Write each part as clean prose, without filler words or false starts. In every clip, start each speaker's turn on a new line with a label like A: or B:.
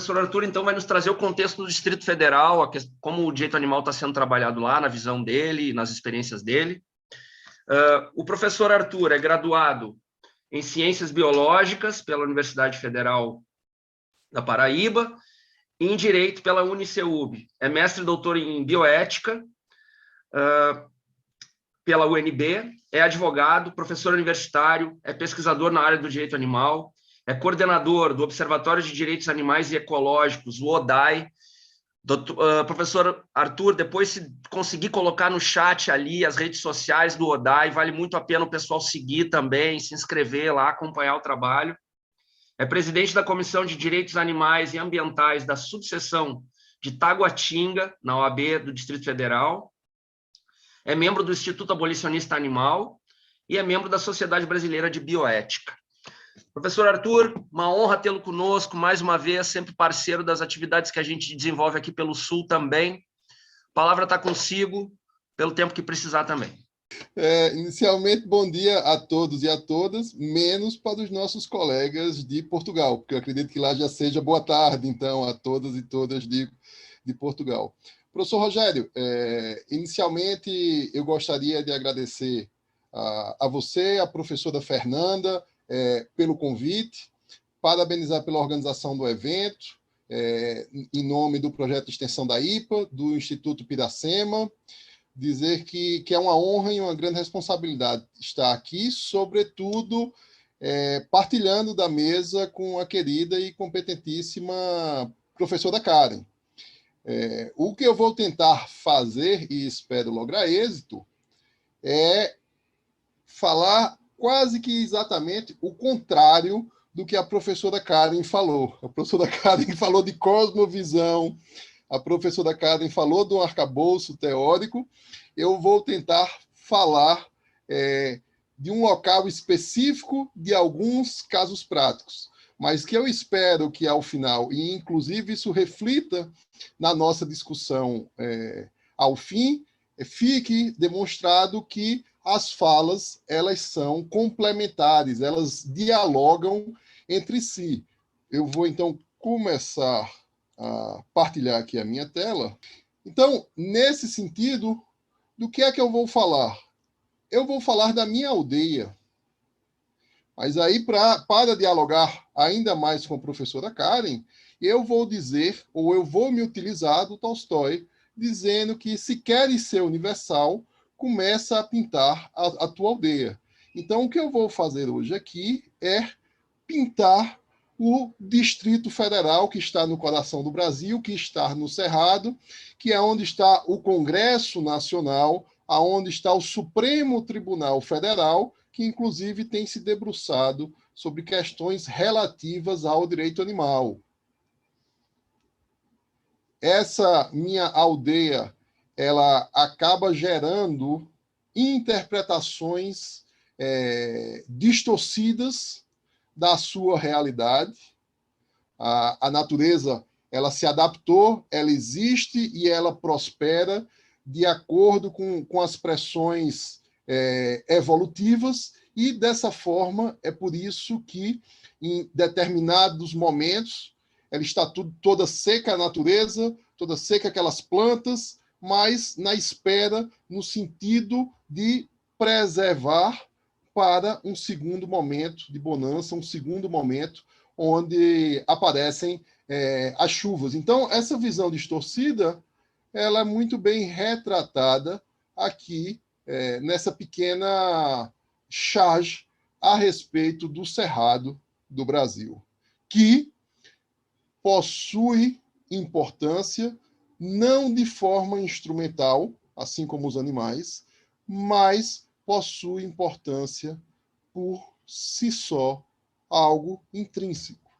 A: professor Arthur, então, vai nos trazer o contexto do Distrito Federal, como o direito animal está sendo trabalhado lá, na visão dele, nas experiências dele. O professor Arthur é graduado em Ciências Biológicas pela Universidade Federal da Paraíba e em Direito pela UniCeub. É mestre e doutor em Bioética pela UNB, é advogado, professor universitário, é pesquisador na área do direito animal, é coordenador do Observatório de Direitos Animais e Ecológicos, o ODAI. Professor Arthur, depois, se conseguir colocar no chat ali as redes sociais do ODAI, vale muito a pena o pessoal seguir também, se inscrever lá, acompanhar o trabalho. É presidente da Comissão de Direitos Animais e Ambientais da subseção de Taguatinga, na OAB do Distrito Federal. É membro do Instituto Abolicionista Animal e é membro da Sociedade Brasileira de Bioética. Professor Arthur, uma honra tê-lo conosco, mais uma vez, sempre parceiro das atividades que a gente desenvolve aqui pelo Sul também. A palavra está consigo, pelo tempo que precisar também.
B: Inicialmente, bom dia a todos e a todas, menos para os nossos colegas de Portugal, porque eu acredito que lá já seja boa tarde, então, a todas e todas de Portugal. Professor Rogério, inicialmente eu gostaria de agradecer a você, a professora Fernanda, pelo convite, parabenizar pela organização do evento, em nome do projeto de extensão da IPA, do Instituto Piracema, dizer que é uma honra e uma grande responsabilidade estar aqui, sobretudo partilhando da mesa com a querida e competentíssima professora Karen. O que eu vou tentar fazer, e espero lograr êxito, é falar quase que exatamente o contrário do que a professora Karen falou. A professora Karen falou de cosmovisão, a professora Karen falou do arcabouço teórico. Eu vou tentar falar de um local específico de alguns casos práticos, mas que eu espero que, ao final, e inclusive isso reflita na nossa discussão ao fim, fique demonstrado que as falas, elas são complementares, elas dialogam entre si. Eu vou, então, começar a partilhar aqui a minha tela. Então, nesse sentido, do que é que eu vou falar? Eu vou falar da minha aldeia. Mas aí, para dialogar ainda mais com a professora Karen, eu vou dizer, ou eu vou me utilizar do Tolstói, dizendo que se queres ser universal, começa a pintar a tua aldeia. Então, o que eu vou fazer hoje aqui é pintar o Distrito Federal, que está no coração do Brasil, que está no Cerrado, que é onde está o Congresso Nacional, aonde está o Supremo Tribunal Federal, que inclusive tem se debruçado sobre questões relativas ao direito animal. Essa minha aldeia, ela acaba gerando interpretações distorcidas da sua realidade. A natureza, ela se adaptou, ela existe e ela prospera de acordo com as pressões evolutivas, e dessa forma é por isso que em determinados momentos ela está toda seca, a natureza, toda seca aquelas plantas, mas na espera, no sentido de preservar para um segundo momento de bonança, um segundo momento onde aparecem as chuvas. Então, essa visão distorcida, ela é muito bem retratada aqui nessa pequena charge a respeito do Cerrado do Brasil, que possui importância não de forma instrumental, assim como os animais, mas possui importância por si só, algo intrínseco.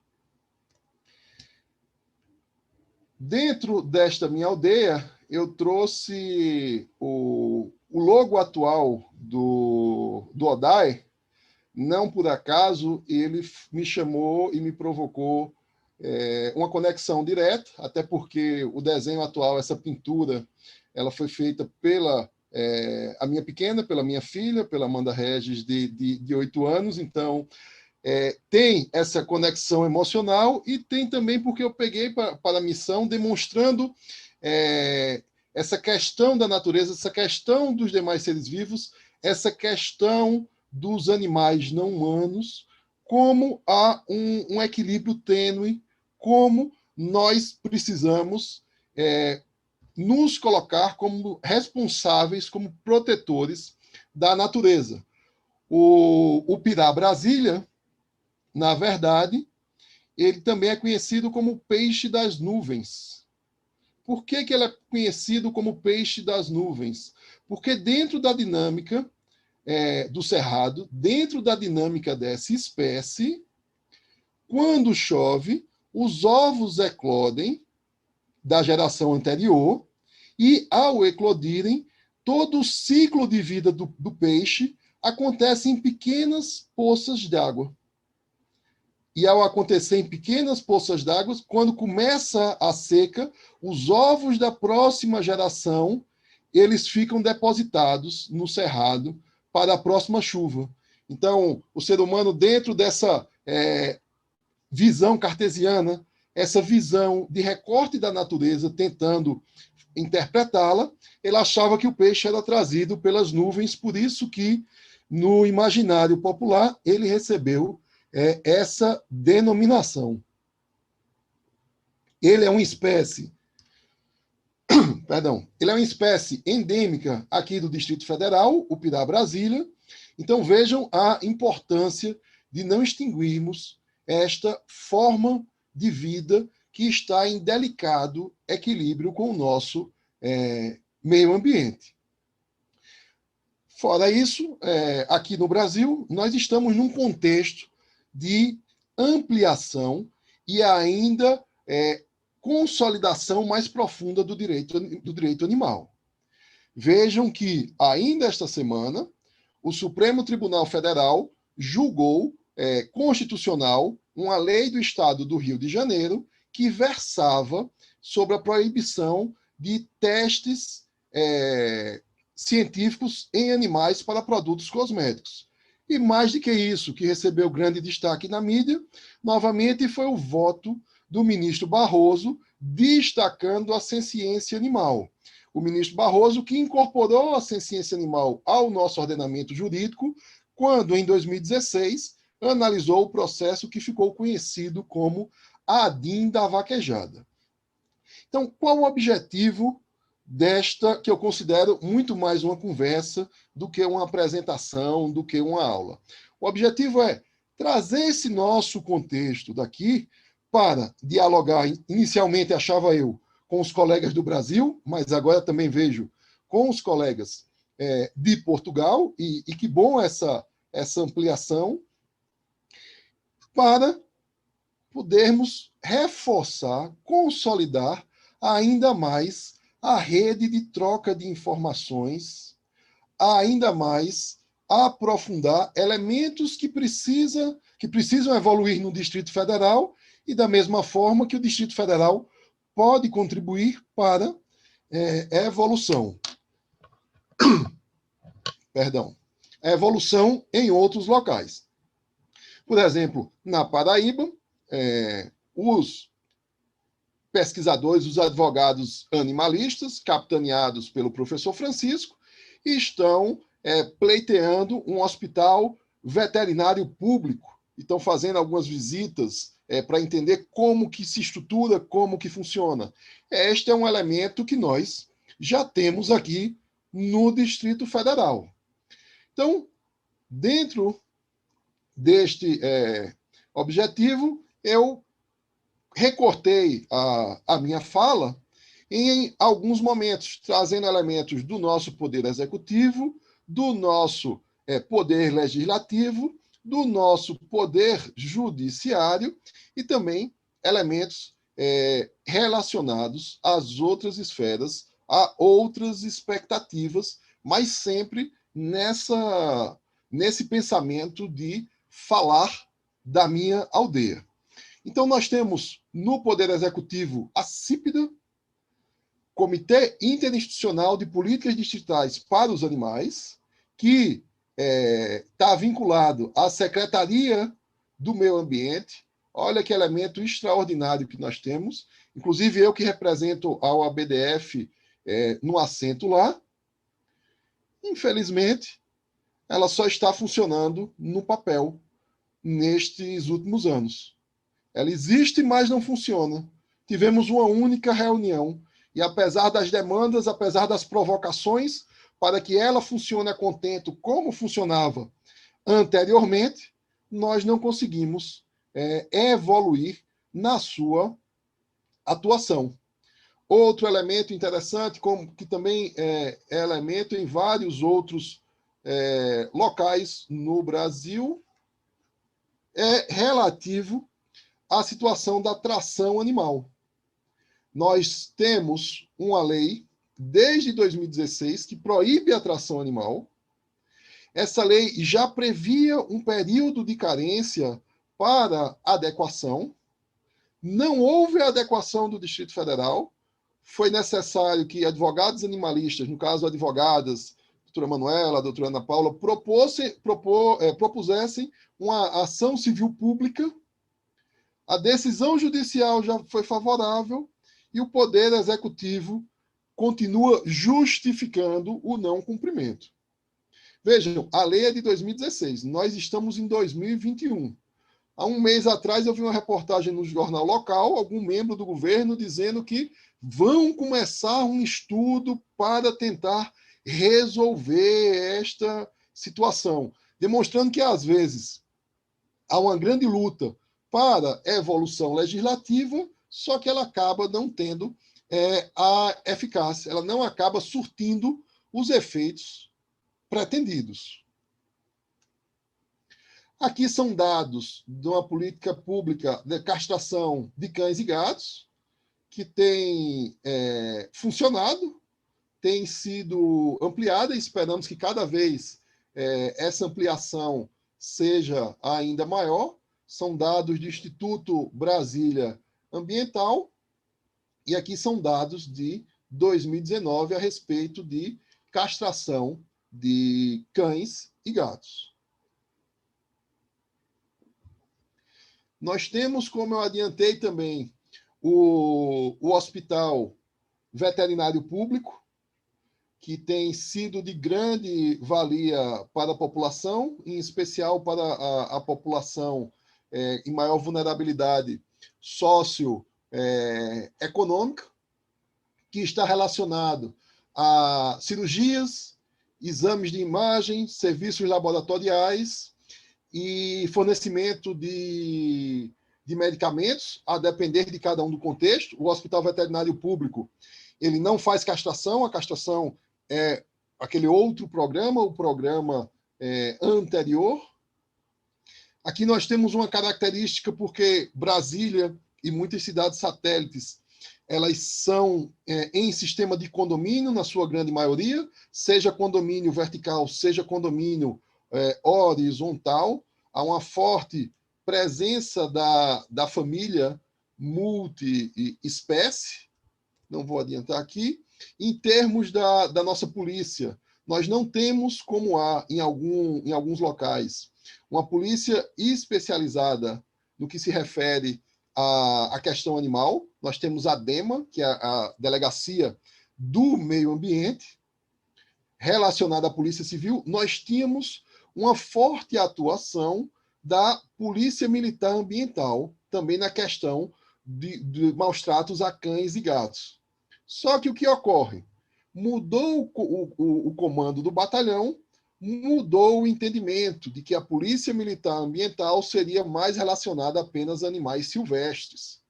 B: Dentro desta minha aldeia, eu trouxe o logo atual do ODAI. Não por acaso ele me chamou e me provocou uma conexão direta, até porque o desenho atual, essa pintura, ela foi feita pela a minha pequena, pela minha filha, pela Amanda Regis, de 8 anos. Então, tem essa conexão emocional e tem também porque eu peguei para a missão demonstrando essa questão da natureza, essa questão dos demais seres vivos, essa questão dos animais não humanos, como há um equilíbrio tênue, como nós precisamos nos colocar como responsáveis, como protetores da natureza. O pirá Brasília, na verdade, ele também é conhecido como peixe das nuvens. Por que ele é conhecido como peixe das nuvens? Porque dentro da dinâmica do cerrado, dentro da dinâmica dessa espécie, quando chove, os ovos eclodem da geração anterior e, ao eclodirem, todo o ciclo de vida do peixe acontece em pequenas poças d'água. E, ao acontecer em pequenas poças d'água, quando começa a seca, os ovos da próxima geração, eles ficam depositados no cerrado para a próxima chuva. Então, o ser humano, dentro dessa visão cartesiana, essa visão de recorte da natureza, tentando interpretá-la, ele achava que o peixe era trazido pelas nuvens, por isso que, no imaginário popular, ele recebeu essa denominação. Ele é uma espécie, ele é uma espécie endêmica aqui do Distrito Federal, o pirá Brasília. Então vejam a importância de não extinguirmos esta forma de vida que está em delicado equilíbrio com o nosso meio ambiente. Fora isso, aqui no Brasil, nós estamos num contexto de ampliação e ainda consolidação mais profunda do direito animal. Vejam que, ainda esta semana, o Supremo Tribunal Federal julgou constitucional uma lei do Estado do Rio de Janeiro que versava sobre a proibição de testes científicos em animais para produtos cosméticos. E mais do que isso, que recebeu grande destaque na mídia, novamente foi o voto do ministro Barroso destacando a senciência animal. O ministro Barroso que incorporou a senciência animal ao nosso ordenamento jurídico quando, em 2016, analisou o processo que ficou conhecido como a ADIM da vaquejada. Então, qual o objetivo desta, que eu considero muito mais uma conversa do que uma apresentação, do que uma aula? O objetivo é trazer esse nosso contexto daqui para dialogar, inicialmente achava eu, com os colegas do Brasil, mas agora também vejo com os colegas de Portugal, e que bom essa ampliação, para podermos reforçar, consolidar ainda mais a rede de troca de informações, ainda mais aprofundar elementos que precisam evoluir no Distrito Federal e da mesma forma que o Distrito Federal pode contribuir para a evolução. A evolução em outros locais. Por exemplo, na Paraíba, os pesquisadores, os advogados animalistas, capitaneados pelo professor Francisco, estão pleiteando um hospital veterinário público, estão fazendo algumas visitas para entender como que se estrutura, como que funciona. Este é um elemento que nós já temos aqui no Distrito Federal. Então, dentro deste objetivo, eu recortei a minha fala em alguns momentos, trazendo elementos do nosso poder executivo, do nosso poder legislativo, do nosso poder judiciário e também elementos relacionados às outras esferas, a outras expectativas, mas sempre nesse pensamento de falar da minha aldeia. Então, nós temos no Poder Executivo a CIPDA, Comitê Interinstitucional de Políticas Distritais para os Animais, que está vinculado à Secretaria do meio ambiente. Olha que elemento extraordinário que nós temos. Inclusive, eu que represento a OABDF no assento lá, infelizmente, ela só está funcionando no papel nestes últimos anos. Ela existe, mas não funciona. Tivemos uma única reunião e, apesar das demandas, apesar das provocações, para que ela funcione a contento como funcionava anteriormente, nós não conseguimos evoluir na sua atuação. Outro elemento interessante, como que também é elemento em vários outros locais no Brasil, é relativo à situação da tração animal. Nós temos uma lei, desde 2016, que proíbe a tração animal. Essa lei já previa um período de carência para adequação. Não houve adequação do Distrito Federal. Foi necessário que advogados animalistas, no caso advogadas, a doutora Manuela, a doutora Ana Paula, propusessem uma ação civil pública. A decisão judicial já foi favorável e o Poder Executivo continua justificando o não cumprimento. Vejam, a lei é de 2016, nós estamos em 2021. Há um mês atrás eu vi uma reportagem no jornal local, algum membro do governo dizendo que vão começar um estudo para tentar resolver esta situação, demonstrando que, às vezes, há uma grande luta para a evolução legislativa, só que ela acaba não tendo a eficácia, ela não acaba surtindo os efeitos pretendidos. Aqui são dados de uma política pública de castração de cães e gatos, que tem funcionado, tem sido ampliada, e esperamos que cada vez essa ampliação seja ainda maior. São dados do Instituto Brasília Ambiental, e aqui são dados de 2019 a respeito de castração de cães e gatos. Nós temos, como eu adiantei também, o Hospital Veterinário Público, que tem sido de grande valia para a população, em especial para a população em maior vulnerabilidade socioeconômica, que está relacionado a cirurgias, exames de imagem, serviços laboratoriais e fornecimento de medicamentos, a depender de cada um do contexto. O Hospital Veterinário Público, ele não faz castração, a castração é aquele outro programa, o programa anterior. Aqui nós temos uma característica, porque Brasília e muitas cidades satélites, elas são em sistema de condomínio, na sua grande maioria, seja condomínio vertical, seja condomínio horizontal. Há uma forte presença da família multi-espécie. Não vou adiantar aqui. Em termos da nossa polícia, nós não temos, como há em alguns locais, uma polícia especializada no que se refere à questão animal. Nós temos a DEMA, que é a Delegacia do Meio Ambiente, relacionada à Polícia Civil. Nós tínhamos uma forte atuação da Polícia Militar Ambiental, também na questão de maus tratos a cães e gatos. Só que o que ocorre? Mudou o comando do batalhão, mudou o entendimento de que a Polícia Militar Ambiental seria mais relacionada apenas a animais silvestres,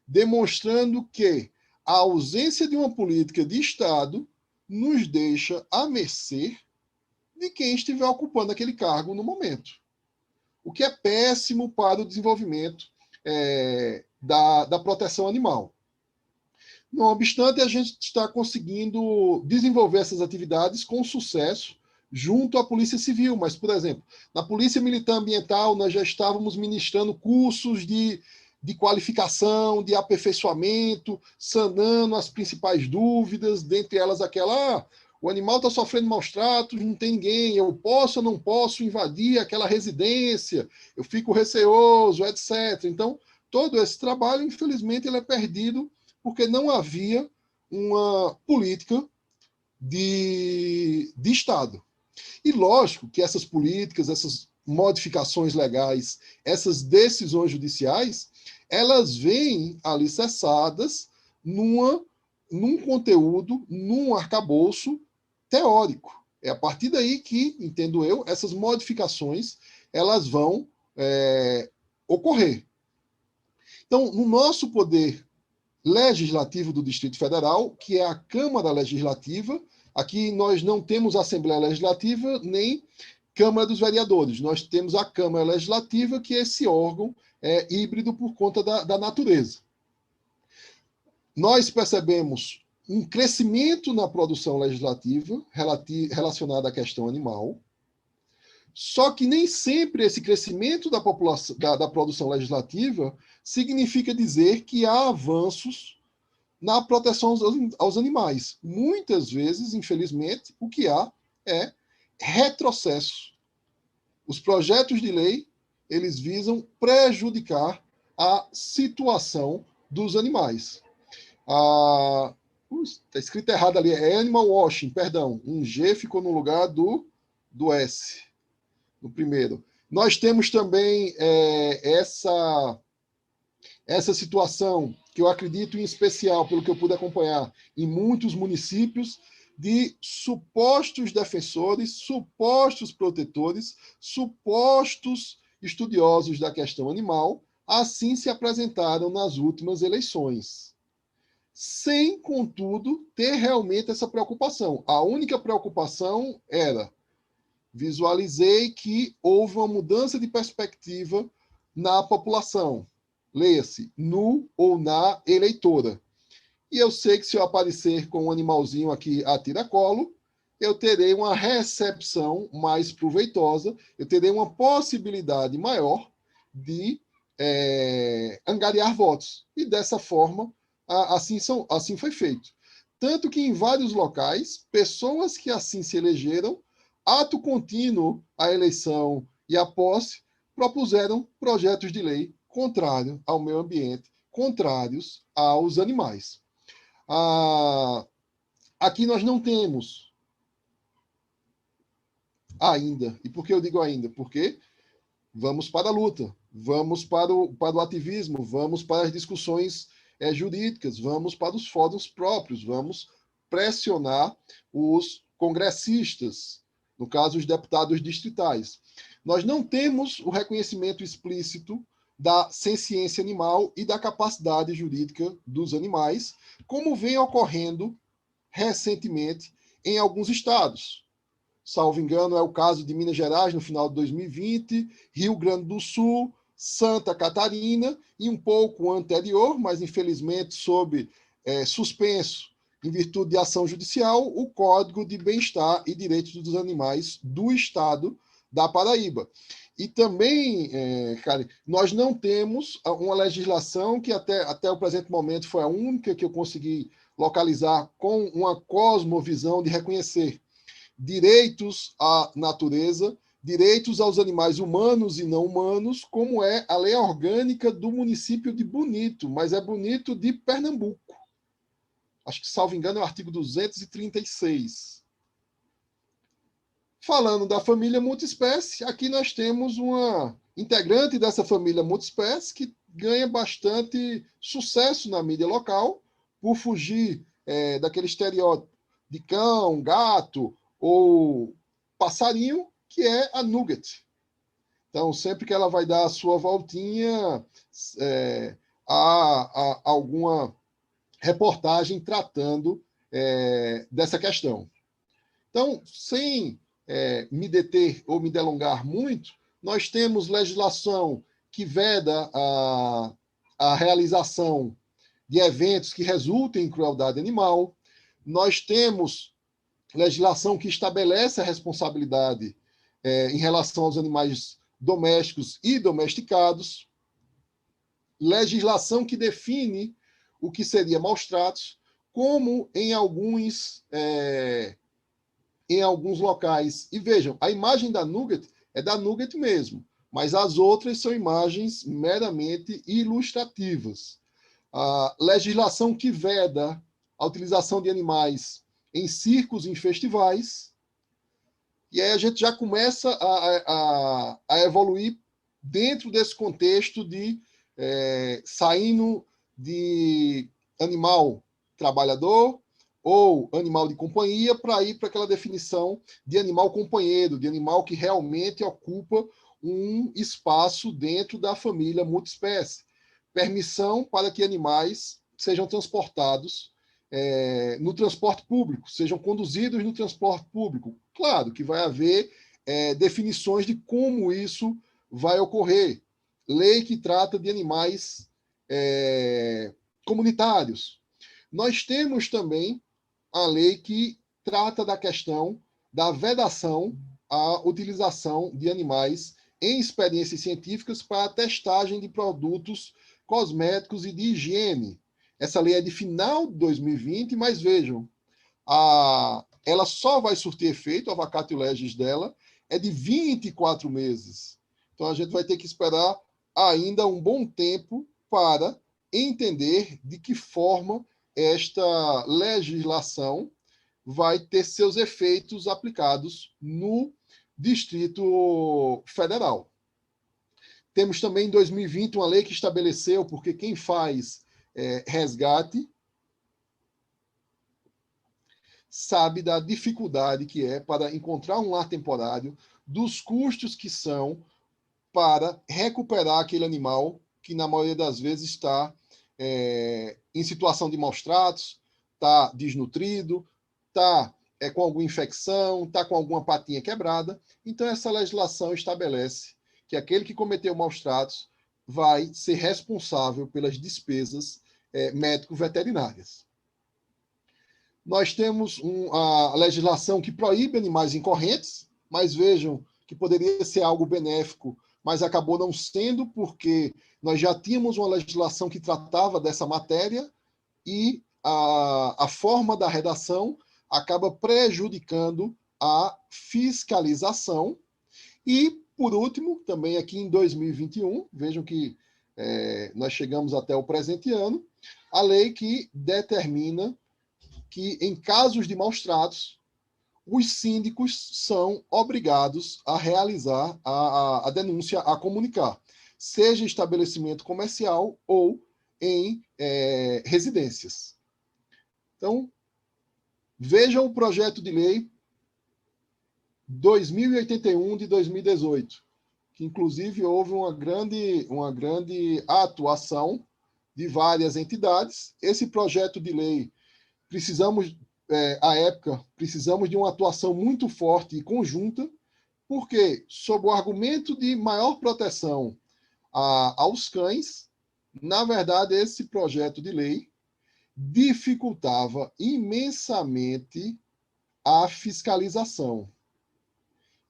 B: demonstrando que a ausência de uma política de Estado nos deixa à mercê de quem estiver ocupando aquele cargo no momento, o que é péssimo para o desenvolvimento da proteção animal. Não obstante, a gente está conseguindo desenvolver essas atividades com sucesso junto à Polícia Civil. Mas, por exemplo, na Polícia Militar Ambiental, nós já estávamos ministrando cursos de qualificação, de aperfeiçoamento, sanando as principais dúvidas, dentre elas aquela, o animal está sofrendo maus tratos, não tem ninguém, eu posso ou não posso invadir aquela residência, eu fico receoso, etc. Então, todo esse trabalho, infelizmente, ele é perdido porque não havia uma política de Estado. E lógico que essas políticas, essas modificações legais, essas decisões judiciais, elas vêm alicerçadas num conteúdo, num arcabouço teórico. É a partir daí que, entendo eu, essas modificações elas vão ocorrer. Então, no nosso poder legislativo do Distrito Federal, que é a Câmara Legislativa, aqui nós não temos Assembleia Legislativa nem Câmara dos Vereadores, nós temos a Câmara Legislativa, que é esse órgão híbrido por conta da natureza. Nós percebemos um crescimento na produção legislativa relacionada à questão animal, só que nem sempre esse crescimento da população, da produção legislativa significa dizer que há avanços na proteção aos animais. Muitas vezes, infelizmente, o que há é retrocesso. Os projetos de lei, eles visam prejudicar a situação dos animais. Está escrito errado ali, é animal washing, perdão. Um G ficou no lugar do S, no primeiro. Nós temos também essa situação, que eu acredito em especial, pelo que eu pude acompanhar, em muitos municípios, de supostos defensores, supostos protetores, supostos estudiosos da questão animal, assim se apresentaram nas últimas eleições. Sem, contudo, ter realmente essa preocupação. A única preocupação era: visualizei que houve uma mudança de perspectiva na população. Leia-se, no ou na eleitora. E eu sei que se eu aparecer com um animalzinho aqui a tiracolo, eu terei uma recepção mais proveitosa, eu terei uma possibilidade maior de angariar votos. E dessa forma, assim foi feito. Tanto que em vários locais, pessoas que assim se elegeram, ato contínuo à eleição e à posse, propuseram projetos de lei contrários ao meio ambiente, contrários aos animais. Aqui nós não temos ainda. E por que eu digo ainda? Porque vamos para a luta, vamos para o ativismo, vamos para as discussões jurídicas, vamos para os fóruns próprios, vamos pressionar os congressistas, no caso, os deputados distritais. Nós não temos o reconhecimento explícito da senciência animal e da capacidade jurídica dos animais, como vem ocorrendo recentemente em alguns estados. Salvo engano, é o caso de Minas Gerais, no final de 2020, Rio Grande do Sul, Santa Catarina, e um pouco anterior, mas infelizmente sob suspenso, em virtude de ação judicial, o Código de Bem-Estar e Direitos dos Animais do Estado da Paraíba. E também, Karen, nós não temos uma legislação que até o presente momento foi a única que eu consegui localizar com uma cosmovisão de reconhecer direitos à natureza, direitos aos animais humanos e não humanos, como é a lei orgânica do município de Bonito, mas é Bonito de Pernambuco. Acho que, salvo engano, é o artigo 236. Falando da família multiespécie, aqui nós temos uma integrante dessa família multiespécie que ganha bastante sucesso na mídia local por fugir daquele estereótipo de cão, gato ou passarinho, que é a Nugget. Então, sempre que ela vai dar a sua voltinha, há alguma reportagem tratando dessa questão. Então, sem me deter ou me delongar muito, nós temos legislação que veda a realização de eventos que resultem em crueldade animal. Nós temos legislação que estabelece a responsabilidade em relação aos animais domésticos e domesticados. Legislação que define o que seria maus tratos, como em alguns em alguns locais. E vejam, a imagem da Nugget é da Nugget mesmo, mas as outras são imagens meramente ilustrativas. A legislação que veda a utilização de animais em circos e em festivais, e aí a gente já começa a evoluir dentro desse contexto de saindo de animal trabalhador ou animal de companhia para ir para aquela definição de animal companheiro, de animal que realmente ocupa um espaço dentro da família multiespécie. Permissão para que animais sejam transportados no transporte público, sejam conduzidos no transporte público. Claro que vai haver definições de como isso vai ocorrer. Lei que trata de animais comunitários. Nós temos também a lei que trata da questão da vedação à utilização de animais em experiências científicas para a testagem de produtos cosméticos e de higiene. Essa lei é de final de 2020, mas vejam, ela só vai surtir efeito, a vacatio legis dela é de 24 meses. Então, a gente vai ter que esperar ainda um bom tempo para entender de que forma esta legislação vai ter seus efeitos aplicados no Distrito Federal. Temos também, em 2020, uma lei que estabeleceu, porque quem faz resgate sabe da dificuldade que é para encontrar um lar temporário, dos custos que são para recuperar aquele animal que, na maioria das vezes, está em situação de maus tratos, está desnutrido, está com alguma infecção, está com alguma patinha quebrada. Então, essa legislação estabelece que aquele que cometeu maus tratos vai ser responsável pelas despesas médico-veterinárias. Nós temos a legislação que proíbe animais incorrentes, mas vejam que poderia ser algo benéfico, mas acabou não sendo, porque nós já tínhamos uma legislação que tratava dessa matéria e a forma da redação acaba prejudicando a fiscalização. E, por último, também aqui em 2021, vejam que nós chegamos até o presente ano, a lei que determina que, em casos de maus tratos, os síndicos são obrigados a realizar a denúncia, a comunicar, seja em estabelecimento comercial ou em residências. Então, vejam o projeto de lei 2081 de 2018, que inclusive houve uma grande atuação de várias entidades. Esse projeto de lei, à época, precisamos de uma atuação muito forte e conjunta, porque, sob o argumento de maior proteção aos cães, na verdade, esse projeto de lei dificultava imensamente a fiscalização.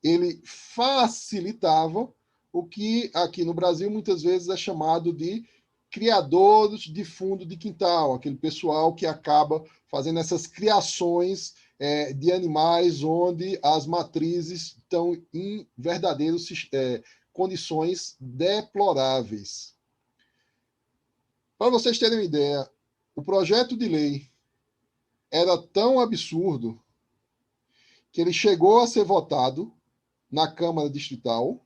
B: Ele facilitava o que aqui no Brasil muitas vezes é chamado de criadores de fundo de quintal, aquele pessoal que acaba fazendo essas criações de animais onde as matrizes estão em verdadeiras condições deploráveis. Para vocês terem uma ideia, o projeto de lei era tão absurdo que ele chegou a ser votado na Câmara Distrital,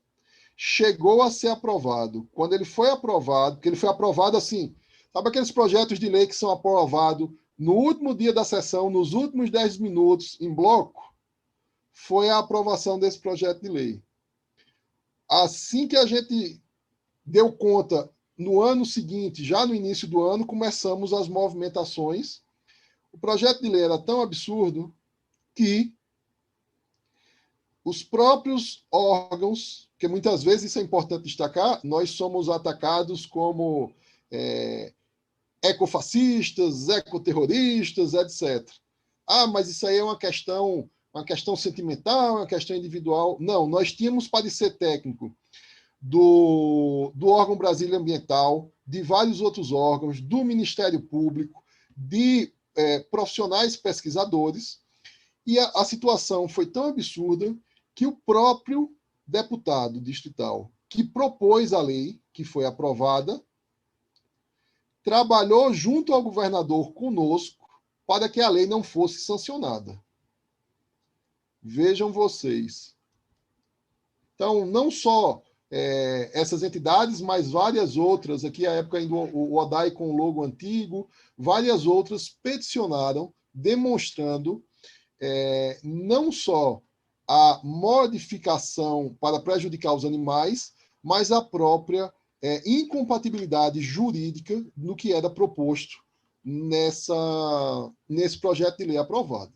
B: chegou a ser aprovado. Quando ele foi aprovado, porque ele foi aprovado assim, sabe aqueles projetos de lei que são aprovados no último dia da sessão, nos últimos 10 minutos, em bloco? Foi a aprovação desse projeto de lei. Assim que a gente deu conta, no ano seguinte, já no início do ano, começamos as movimentações. O projeto de lei era tão absurdo que os próprios órgãos, que muitas vezes, isso é importante destacar, nós somos atacados como ecofascistas, ecoterroristas, etc. Ah, mas isso aí é uma questão sentimental, uma questão individual. Não, nós tínhamos parecer técnico do órgão Brasília Ambiental, de vários outros órgãos, do Ministério Público, de profissionais pesquisadores, E a situação foi tão absurda que o próprio deputado distrital que propôs a lei, que foi aprovada, trabalhou junto ao governador conosco para que a lei não fosse sancionada. Vejam vocês. Então, não só essas entidades, mas várias outras, aqui à época ainda o ODAI com o logo antigo, várias outras peticionaram, demonstrando não só a modificação para prejudicar os animais, mas a própria incompatibilidade jurídica no que era proposto nesse projeto de lei aprovado.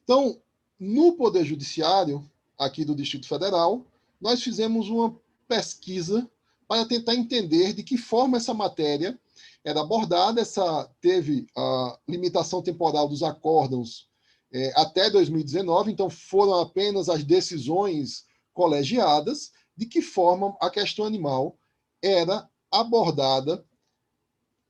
B: Então, no Poder Judiciário, aqui do Distrito Federal, nós fizemos uma pesquisa para tentar entender de que forma essa matéria era abordada. Teve a limitação temporal dos acórdãos até 2019, então foram apenas as decisões colegiadas, de que forma a questão animal era abordada,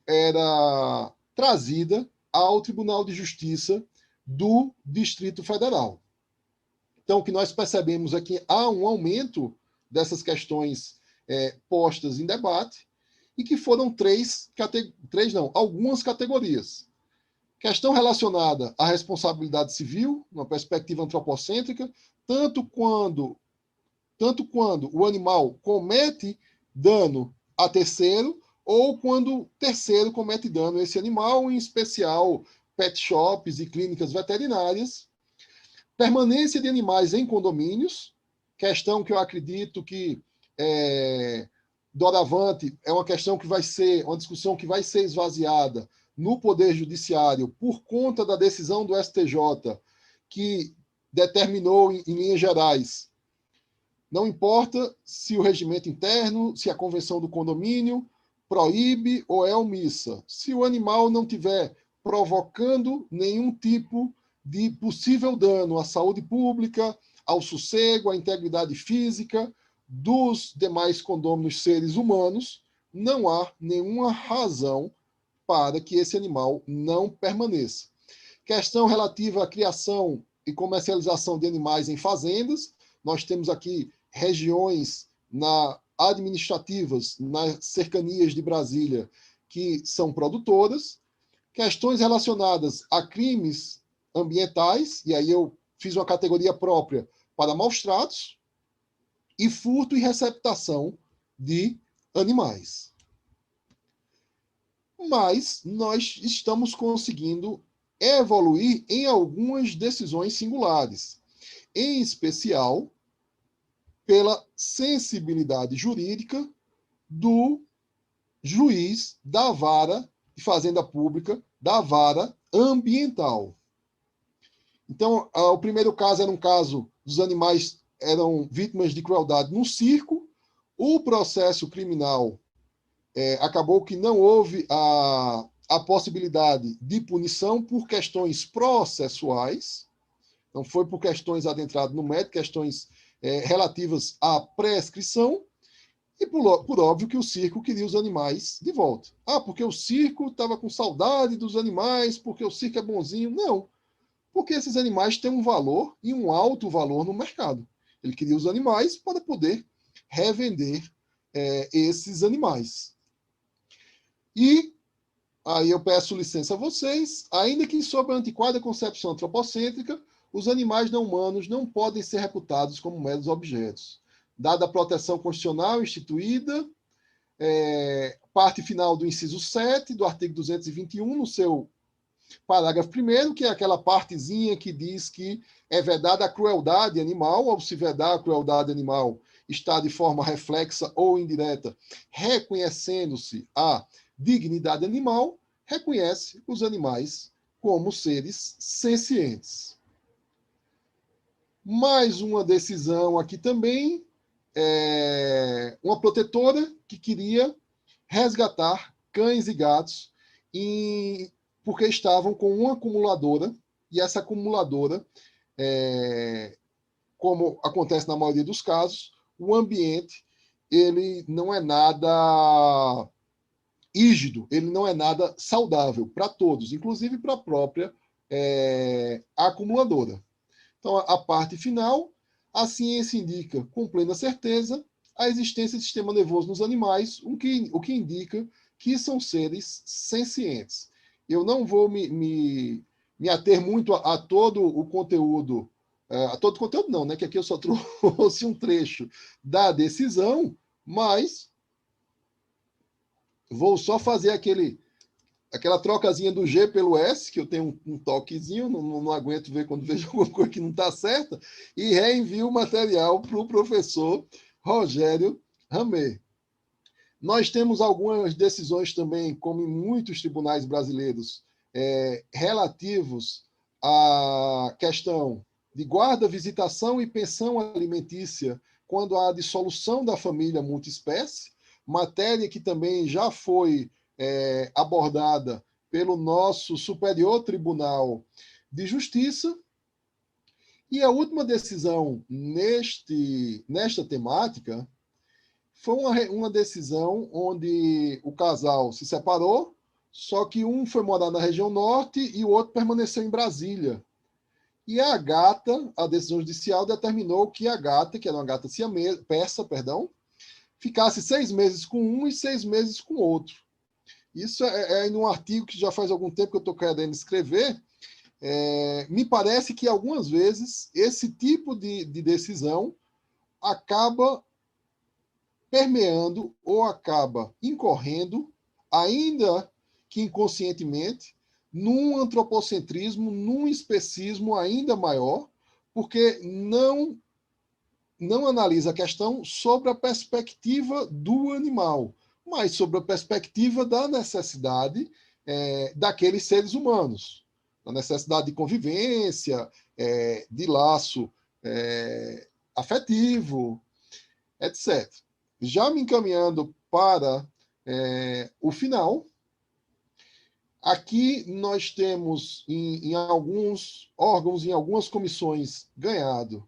B: era trazida ao Tribunal de Justiça do Distrito Federal. Então, o que nós percebemos é que há um aumento dessas questões postas em debate e que foram algumas categorias. Questão relacionada à responsabilidade civil, uma perspectiva antropocêntrica, tanto quando o animal comete dano a terceiro ou quando terceiro comete dano a esse animal, em especial pet shops e clínicas veterinárias. Permanência de animais em condomínios, questão que eu acredito que doravante é uma questão que vai ser, uma discussão que vai ser esvaziada no Poder Judiciário por conta da decisão do STJ, que determinou, em linhas gerais, não importa se o regimento interno, se a convenção do condomínio proíbe ou é omissa. Se o animal não tiver provocando nenhum tipo de possível dano à saúde pública, ao sossego, à integridade física dos demais condôminos seres humanos, não há nenhuma razão para que esse animal não permaneça. Questão relativa à criação e comercialização de animais em fazendas. Nós temos aqui regiões administrativas nas cercanias de Brasília que são produtoras. Questões relacionadas a crimes ambientais, e aí eu fiz uma categoria própria para maus-tratos, e furto e receptação de animais. Mas nós estamos conseguindo evoluir em algumas decisões singulares, em especial pela sensibilidade jurídica do juiz da vara de fazenda pública, da vara ambiental. Então, o primeiro caso era um caso dos animais eram vítimas de crueldade no circo. O processo criminal acabou que não houve a possibilidade de punição por questões processuais, não foi por questões adentradas no mérito, questões relativas à prescrição, e por óbvio que o circo queria os animais de volta. Porque o circo estava com saudade dos animais, porque o circo é bonzinho. Não, porque esses animais têm um valor e um alto valor no mercado. Ele queria os animais para poder revender esses animais. E aí eu peço licença a vocês, ainda que sob a antiquada concepção antropocêntrica, os animais não humanos não podem ser reputados como meros objetos. Dada a proteção constitucional instituída, parte final do inciso 7 do artigo 221, no seu parágrafo 1º, que é aquela partezinha que diz que é vedada a crueldade animal, ao se vedar a crueldade animal, está de forma reflexa ou indireta, reconhecendo-se a dignidade animal, reconhece os animais como seres sencientes. Mais uma decisão aqui também, uma protetora que queria resgatar cães e gatos porque estavam com uma acumuladora, e essa acumuladora, como acontece na maioria dos casos, o ambiente ele não é nada rígido, ele não é nada saudável para todos, inclusive para a própria acumuladora. Então, a parte final, a ciência indica com plena certeza a existência de sistema nervoso nos animais, o que indica que são seres sencientes. Eu não vou me ater muito a todo o conteúdo, a todo o conteúdo não, né? Que aqui eu só trouxe um trecho da decisão, mas vou só fazer aquela trocazinha do G pelo S, que eu tenho um toquezinho, não aguento ver quando vejo alguma coisa que não está certa, e reenvio o material para o professor Rogério Ramê. Nós temos algumas decisões também, como em muitos tribunais brasileiros, relativos à questão de guarda, visitação e pensão alimentícia quando há dissolução da família multiespécie, matéria que também já foi abordada pelo nosso Superior Tribunal de Justiça. E a última decisão nesta temática foi uma decisão onde o casal se separou, só que um foi morar na região norte e o outro permaneceu em Brasília. E a decisão judicial determinou que a gata, que era uma gata persa, ficasse 6 meses com um e 6 meses com o outro. Isso é em um artigo que já faz algum tempo que eu estou querendo escrever. Me parece que algumas vezes esse tipo de decisão acaba permeando ou acaba incorrendo, ainda que inconscientemente, num antropocentrismo, num especismo ainda maior, porque não analisa a questão sobre a perspectiva do animal, mas sobre a perspectiva da necessidade daqueles seres humanos, da necessidade de convivência, de laço afetivo, etc. Já me encaminhando para o final, aqui nós temos em alguns órgãos, em algumas comissões, ganhado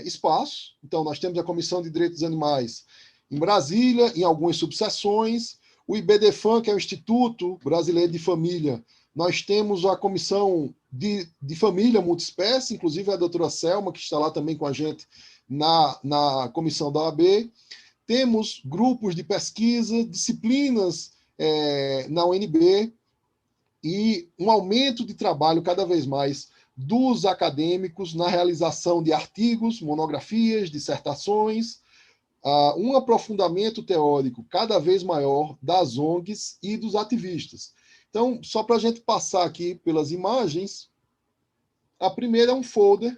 B: espaço. Então, nós temos a Comissão de Direitos dos Animais em Brasília, em algumas subseções. O IBDFAM, que é o Instituto Brasileiro de Família, nós temos a Comissão de Família Multiespécie, inclusive a doutora Selma, que está lá também com a gente na comissão da OAB. Temos grupos de pesquisa, disciplinas na UNB e um aumento de trabalho cada vez mais dos acadêmicos na realização de artigos, monografias, dissertações, um aprofundamento teórico cada vez maior das ONGs e dos ativistas. Então, só para a gente passar aqui pelas imagens, a primeira é um folder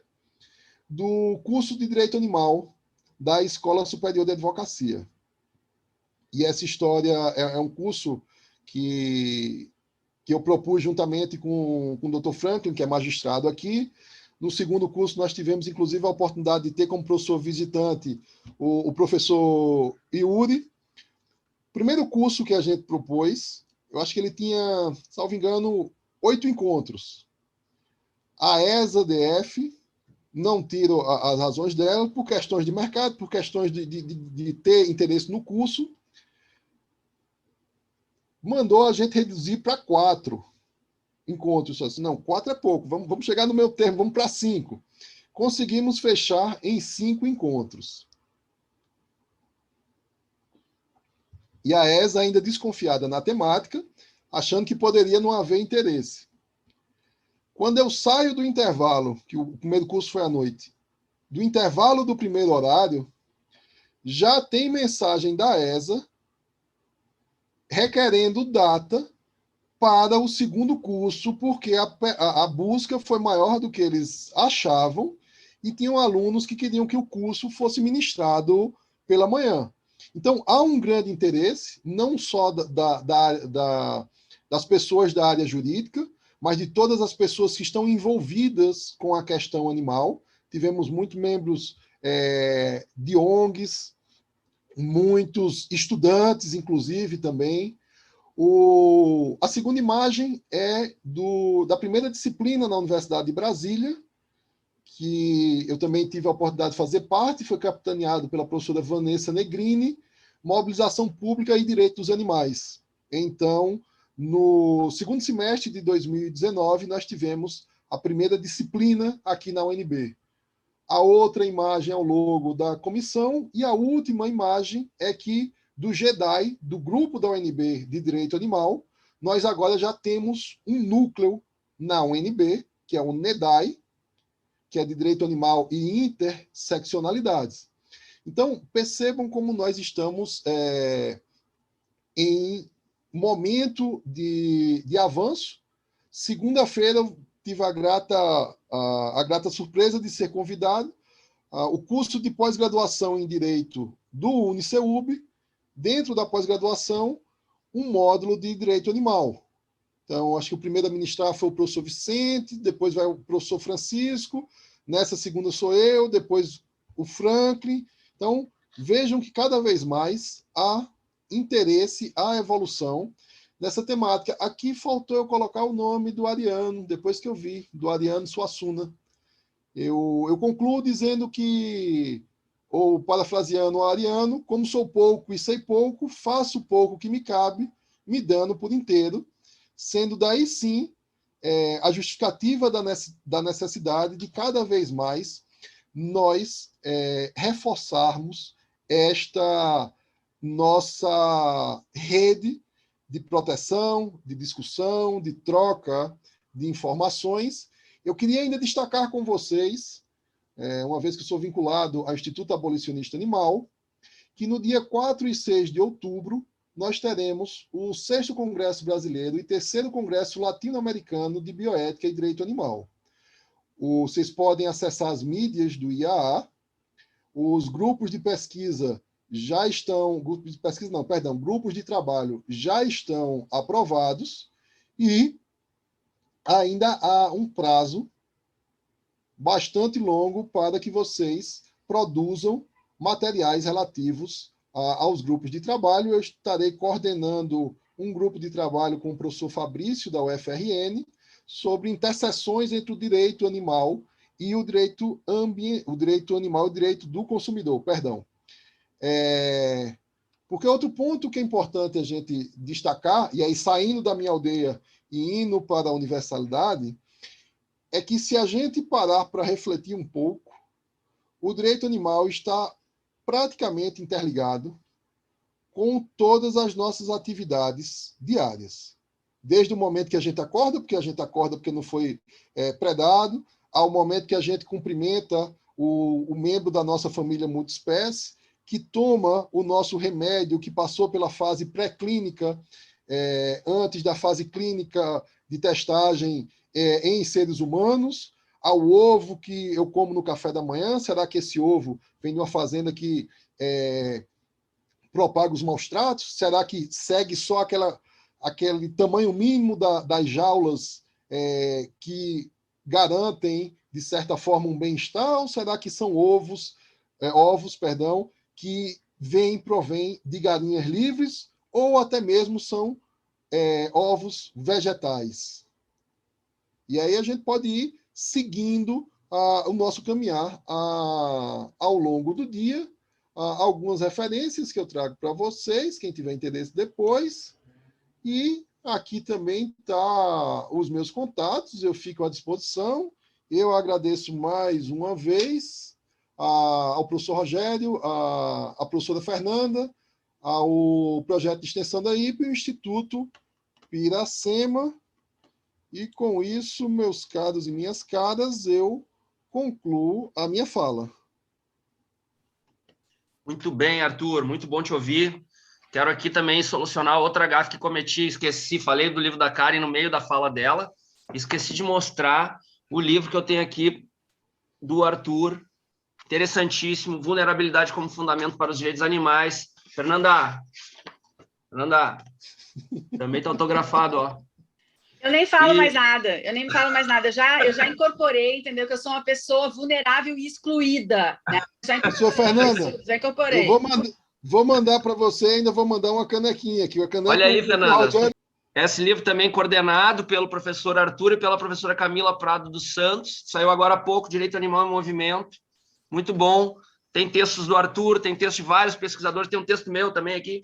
B: do curso de Direito Animal da Escola Superior de Advocacia. E essa história é um curso que eu propus juntamente com o Dr. Franklin, que é magistrado aqui. No segundo curso, nós tivemos, inclusive, a oportunidade de ter como professor visitante o professor Yuri. O primeiro curso que a gente propôs, eu acho que ele tinha, salvo engano, 8 encontros. A ESA-DF, não tiro as razões dela, por questões de mercado, por questões de ter interesse no curso, mandou a gente reduzir para 4 encontros. Assim, não, 4 é pouco, vamos chegar no meu termo, vamos para 5. Conseguimos fechar em 5 encontros. E a ESA ainda desconfiada na temática, achando que poderia não haver interesse. Quando eu saio do intervalo, que o primeiro curso foi à noite, do intervalo do primeiro horário, já tem mensagem da ESA requerendo data para o segundo curso, porque a busca foi maior do que eles achavam e tinham alunos que queriam que o curso fosse ministrado pela manhã. Então, há um grande interesse, não só das pessoas da área jurídica, mas de todas as pessoas que estão envolvidas com a questão animal. Tivemos muitos membros de ONGs, muitos estudantes, inclusive, também. A segunda imagem é da primeira disciplina na Universidade de Brasília, que eu também tive a oportunidade de fazer parte, foi capitaneado pela professora Vanessa Negrini, Mobilização Pública e Direito dos Animais. Então, No segundo semestre de 2019, nós tivemos a primeira disciplina aqui na UNB. A outra imagem é o logo da comissão, e a última imagem é que do GEDAI, do grupo da UNB de Direito Animal, nós agora já temos um núcleo na UNB, que é o NEDAI, que é de Direito Animal e Interseccionalidades. Então, percebam como nós estamos em momento de avanço. Segunda-feira, eu tive a grata surpresa de ser convidado ao curso de pós-graduação em Direito do UniCeub, dentro da pós-graduação, um módulo de Direito Animal. Então, acho que o primeiro a ministrar foi o professor Vicente, depois vai o professor Francisco, nessa segunda sou eu, depois o Franklin. Então, vejam que cada vez mais há interesse, há evolução nessa temática. Aqui faltou eu colocar o nome do Ariano, depois que eu vi, do Ariano Suassuna. Eu concluo dizendo que, ou parafraseando o Ariano, como sou pouco e sei pouco, faço pouco que me cabe, me dando por inteiro, sendo daí sim a justificativa da necessidade de cada vez mais nós reforçarmos esta nossa rede de proteção, de discussão, de troca de informações. Eu queria ainda destacar com vocês, uma vez que sou vinculado ao Instituto Abolicionista Animal, que no dia 4 e 6 de outubro nós teremos o 6º Congresso Brasileiro e 3º Congresso Latino-Americano de Bioética e Direito Animal. Vocês podem acessar as mídias do IAA, os grupos de pesquisa já estão, grupos de trabalho já estão aprovados, e ainda há um prazo bastante longo para que vocês produzam materiais relativos aos grupos de trabalho. Eu estarei coordenando um grupo de trabalho com o professor Fabrício, da UFRN, sobre interseções entre o direito animal e o direito animal e o direito do consumidor, perdão. Porque outro ponto que é importante a gente destacar, e aí saindo da minha aldeia e indo para a universalidade, é que se a gente parar para refletir um pouco, o direito animal está praticamente interligado com todas as nossas atividades diárias. Desde o momento que a gente acorda porque não foi predado, ao momento que a gente cumprimenta o membro da nossa família multiespécie, que toma o nosso remédio, que passou pela fase pré-clínica, antes da fase clínica de testagem em seres humanos, ao ovo que eu como no café da manhã. Será que esse ovo vem de uma fazenda que propaga os maus tratos? Será que segue só aquele tamanho mínimo das jaulas que garantem, de certa forma, um bem-estar? Ou será que são ovos, que provém de galinhas livres, ou até mesmo são ovos vegetais? E aí a gente pode ir seguindo o nosso caminhar ao longo do dia. Algumas referências que eu trago para vocês, quem tiver interesse depois. E aqui também tá os meus contatos, eu fico à disposição. Eu agradeço mais uma vez ao professor Rogério, à professora Fernanda, ao projeto de extensão da IPE e o Instituto Piracema. E com isso, meus caros e minhas caras, eu concluo a minha fala.
A: Muito bem, Arthur, muito bom te ouvir. Quero aqui também solucionar outra gafe que cometi, esqueci, falei do livro da Karen no meio da fala dela, esqueci de mostrar o livro que eu tenho aqui do Arthur, interessantíssimo, Vulnerabilidade como Fundamento para os Direitos Animais. Fernanda, também está autografado, ó.
C: Eu nem falo mais nada, eu já incorporei, entendeu? Que eu sou uma pessoa vulnerável e excluída, né?
B: Professor Fernanda,
C: já incorporei.
B: Eu vou mandar para você, ainda vou mandar uma canequinha aqui.
A: Olha aí, Fernanda. Esse livro também coordenado pelo professor Arthur e pela professora Camila Prado dos Santos. Saiu agora há pouco, Direito Animal em Movimento. Muito bom. Tem textos do Arthur, tem textos de vários pesquisadores, tem um texto meu também aqui.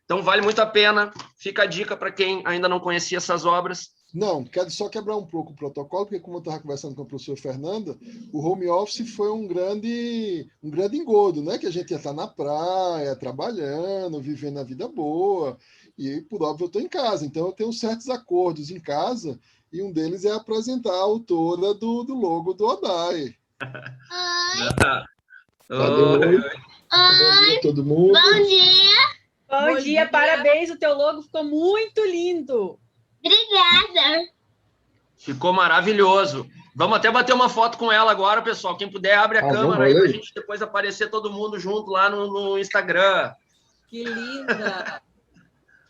A: Então, vale muito a pena. Fica a dica para quem ainda não conhecia essas obras.
B: Não, quero só quebrar um pouco o protocolo, porque como eu estava conversando com a professora Fernanda, o home office foi um grande engodo, né? Que a gente ia estar na praia, trabalhando, vivendo a vida boa, e por óbvio eu estou em casa, então eu tenho certos acordos em casa, e um deles é apresentar a autora do logo do ODAI. Valeu. Oi. Bom dia a todo mundo.
D: Bom dia.
C: Bom dia, parabéns, o teu logo ficou muito lindo.
D: Obrigada.
A: Ficou maravilhoso. Vamos até bater uma foto com ela agora, pessoal. Quem puder, abre a câmera aí para a gente depois aparecer todo mundo junto lá no Instagram.
C: Que linda!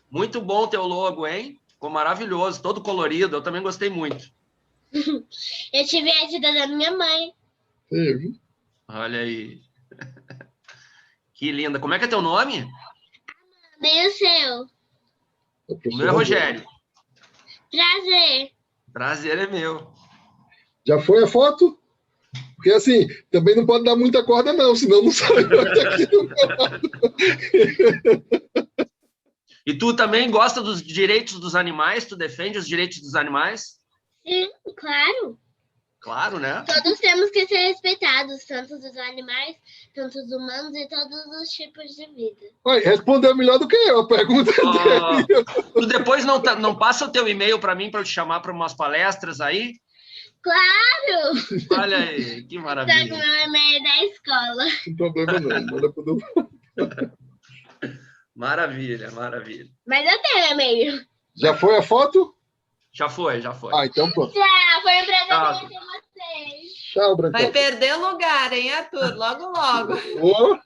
A: Muito bom o teu logo, hein? Ficou maravilhoso, todo colorido. Eu também gostei muito.
D: Eu tive a ajuda da minha mãe.
B: Teve.
A: Olha aí. Que linda. Como é que é teu nome?
D: E o seu?
A: O meu é Rogério.
D: Prazer.
A: Prazer é meu.
B: Já foi a foto? Porque assim, também não pode dar muita corda não, senão não sai daqui do meu lado.
A: E tu também gosta dos direitos dos animais? Tu defende os direitos dos animais?
D: Sim, claro.
A: Claro, né?
D: Todos temos que ser respeitados, tanto dos animais, tanto dos humanos e todos os tipos de vida.
B: Oi, respondeu melhor do que eu a pergunta dele.
A: Tu depois não passa o teu e-mail para mim para eu te chamar para umas palestras aí?
D: Claro!
A: Olha aí, que
D: Só que
A: maravilha.
D: meu e-mail é da escola.
B: Não tem problema não. Manda pro...
A: Maravilha, maravilha.
D: Mas eu tenho e-mail.
B: Já foi a foto?
A: Já foi, já foi.
B: Ah, então pronto.
D: Já, foi um prazer
A: Tchau.
D: conhecer vocês.
B: Tchau, Brancão.
E: Vai perder lugar, hein, Arthur? Logo, logo.
B: Ô.
D: Tchau.